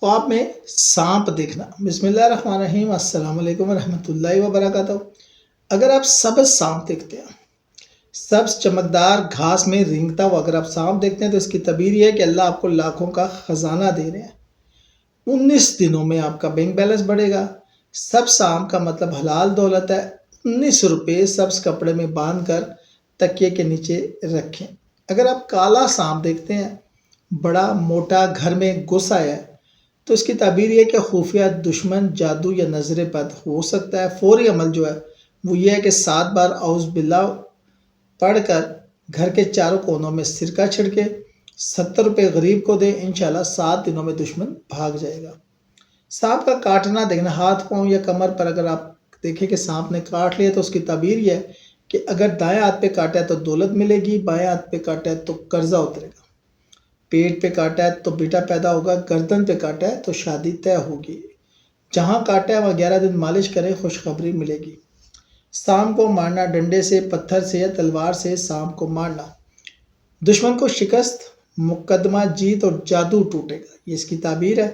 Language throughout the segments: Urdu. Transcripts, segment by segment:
خواب میں سانپ دیکھنا۔ بسم اللہ الرحمن الرحیم، السلام علیکم ورحمۃ اللہ وبرکاتہ۔ اگر آپ سبز سانپ دیکھتے ہیں، سبز چمکدار گھاس میں رینگتا ہوا اگر آپ سانپ دیکھتے ہیں تو اس کی تعبیر یہ ہے کہ اللہ آپ کو لاکھوں کا خزانہ دے رہے ہیں۔ 19 دنوں میں آپ کا بینک بیلنس بڑھے گا۔ سبز سانپ کا مطلب حلال دولت ہے۔ 19 روپے سبز کپڑے میں باندھ کر تکیے کے نیچے رکھیں۔ اگر آپ کالا سانپ دیکھتے ہیں، بڑا موٹا گھر میں گھس آیا ہے، تو اس کی تعبیر یہ کہ خفیہ دشمن، جادو یا نظر بد ہو سکتا ہے۔ فوری عمل جو ہے وہ یہ ہے کہ 7 بار اعوذ باللہ پڑھ کر گھر کے چاروں کونوں میں سرکہ چھڑکے، 70 روپے غریب کو دے، انشاءاللہ 7 دنوں میں دشمن بھاگ جائے گا۔ سانپ کا کاٹنا دیکھنا، ہاتھ پاؤں یا کمر پر اگر آپ دیکھیں کہ سانپ نے کاٹ لیا تو اس کی تعبیر یہ ہے کہ اگر دائیں ہاتھ پہ کاٹا ہے تو دولت ملے گی، بائیں ہاتھ پہ کاٹا ہے تو قرضہ اترے گا، پیٹ پہ کاٹا ہے تو بیٹا پیدا ہوگا، گردن پہ کاٹا ہے تو شادی طے ہوگی، جہاں کاٹا ہے وہ 11 دن مالش کریں، خوشخبری ملے گی۔ سانپ کو مارنا، ڈنڈے سے، پتھر سے یا تلوار سے سانپ کو مارنا، دشمن کو شکست، مقدمہ جیت اور جادو ٹوٹے گا، یہ اس کی تعبیر ہے۔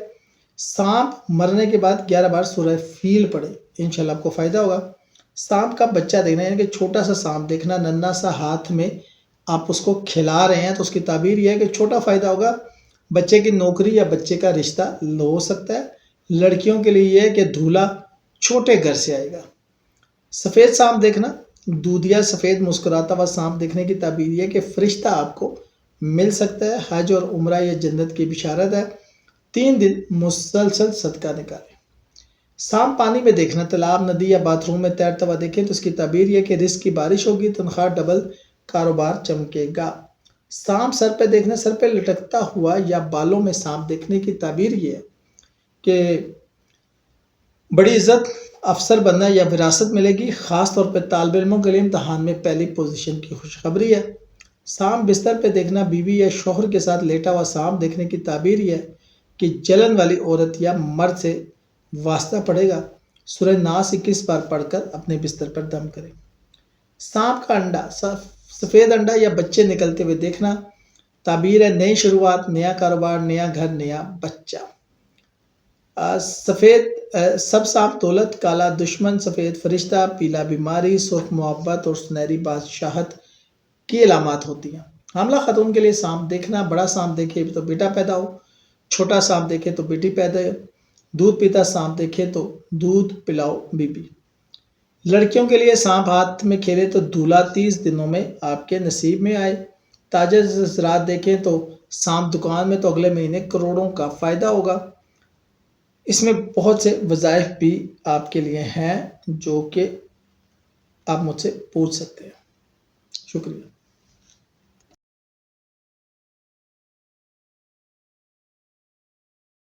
سانپ مرنے کے بعد 11 بار سورہ فیل پڑھے، انشاءاللہ آپ کو فائدہ ہوگا۔ سانپ کا بچہ دیکھنا، یعنی کہ چھوٹا سا سانپ دیکھنا، ننھا سا ہاتھ میں آپ اس کو کھلا رہے ہیں تو اس کی تعبیر یہ ہے کہ چھوٹا فائدہ ہوگا، بچے کی نوکری یا بچے کا رشتہ ہو سکتا ہے۔ لڑکیوں کے لیے یہ ہے کہ دولہا چھوٹے گھر سے آئے گا۔ سفید سانپ دیکھنا، دودھیا سفید مسکراتا ہوا سانپ دیکھنے کی تعبیر یہ ہے کہ فرشتہ آپ کو مل سکتا ہے، حج اور عمرہ یا جنت کی بشارت ہے۔ 3 دن مسلسل صدقہ نکالیں۔ سانپ پانی میں دیکھنا، تالاب، ندی یا باتھ روم میں تیرتا ہوا دیکھیں تو اس کی تعبیر یہ ہے کہ رزق کی بارش ہوگی، تنخواہ ڈبل، کاروبار چمکے گا۔ سانپ سر پہ دیکھنا، سر پہ لٹکتا ہوا یا بالوں میں سانپ دیکھنے کی تعبیر یہ ہے کہ بڑی عزت، افسر بننا یا وراثت ملے گی، خاص طور پہ طالب علموں کے لیے امتحان میں پہلی پوزیشن کی خوشخبری ہے۔ سانپ بستر پہ دیکھنا، بیوی یا شوہر کے ساتھ لیٹا ہوا سانپ دیکھنے کی تعبیر یہ ہے کہ جلن والی عورت یا مرد سے واسطہ پڑے گا۔ سورہ ناس 21 بار پڑھ کر اپنے بستر پر دم کریں۔ سانپ کا انڈا، سفید انڈا یا بچے نکلتے ہوئے دیکھنا، تعبیر ہے نئی شروعات، نیا کاروبار، نیا گھر، نیا بچہ۔ سب سانپ دولت، کالا دشمن، سفید فرشتہ، پیلا بیماری، سرخ محبت اور سنہری بادشاہت کی علامات ہوتی ہیں۔ حاملہ خاتون کے لیے سانپ دیکھنا، بڑا سانپ دیکھے تو بیٹا پیدا ہو، چھوٹا سانپ دیکھے تو بیٹی پیدا ہو، دودھ پیتا سانپ دیکھے تو دودھ پلاؤ بیبی۔ لڑکیوں کے لیے سانپ ہاتھ میں کھیلے تو دولہا 30 دنوں میں آپ کے نصیب میں آئے۔ تاجر زراعت دیکھیں تو سانپ دکان میں تو اگلے مہینے کروڑوں کا فائدہ ہوگا۔ اس میں بہت سے وظائف بھی آپ کے لیے ہیں جو کہ آپ مجھ سے پوچھ سکتے ہیں۔ شکریہ۔